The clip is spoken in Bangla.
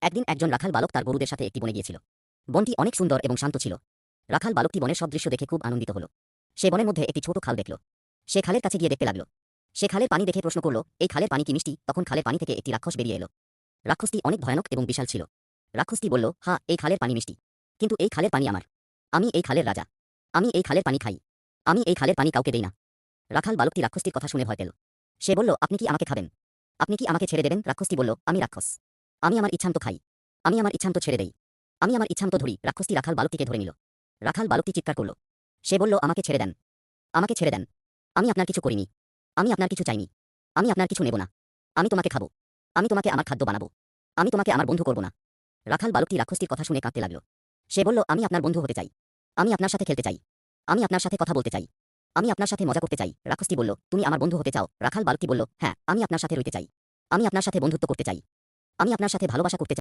একদিন একজন রাখাল বালক তার গরুদের সাথে একটি বনে গিয়েছিল। বনটি অনেক সুন্দর এবং শান্ত ছিল। রাখাল বালকটি বনের সব দৃশ্য দেখে খুব আনন্দিত হল। সে বনের মধ্যে একটি ছোট খাল দেখল। সে খালের কাছে গিয়ে দেখতে লাগল। সে খালের পানি দেখে প্রশ্ন করল, এই খালের পানি কি মিষ্টি? তখন খালের পানি থেকে একটি রাক্ষস বেরিয়ে এলো। রাক্ষসটি অনেক ভয়ানক এবং বিশাল ছিল। রাক্ষসটি বলল, হ্যাঁ, এই খালের পানি মিষ্টি, কিন্তু এই খালের পানি আমার। আমি এই খালের রাজা। আমি এই খালের পানি খাই। আমি এই খালের পানি কাউকে দেই না। রাখাল বালকটি রাক্ষসটির কথা শুনে ভয় পেল। সে বলল, আপনি কি আমাকে খাবেন? আপনি কি আমাকে ছেড়ে দেবেন? রাক্ষসটি বলল, আমি রাক্ষস। আমি আমার ইচ্ছামতো খাই। আমি আমার ইচ্ছামতো ছেড়ে দেই। আমি আমার ইচ্ছামতো ধরি। রাক্ষসটি রাখাল বালকটিকে ধরে নিল। রাখাল বালকটি চিৎকার করল। সে বলল, আমাকে ছেড়ে দেন। আমাকে ছেড়ে দেন। আমি আপনার কিছু করিনি। আমি আপনার কিছু চাইনি। আমি আপনার কিছু নেব না। আমি তোমাকে খাবো। আমি তোমাকে আমার খাদ্য বানাবো। আমি তোমাকে আমার বন্ধু করব না। রাখাল বালকটি রাক্ষসটির কথা শুনে কাঁদতে লাগল। সে বলল, আমি আপনার বন্ধু হতে চাই। আমি আপনার সাথে খেলতে চাই। আমি আপনার সাথে কথা বলতে চাই। আমি আপনার সাথে মজা করতে চাই। রাক্ষসটি বলল, তুমি আমার বন্ধু হতে চাও? রাখাল বালকটি বলল, হ্যাঁ, আমি আপনার সাথে রইতে চাই। আমি আপনার সাথে বন্ধুত্ব করতে চাই। আমি আপনার সাথে ভালোবাসা করতে চাই।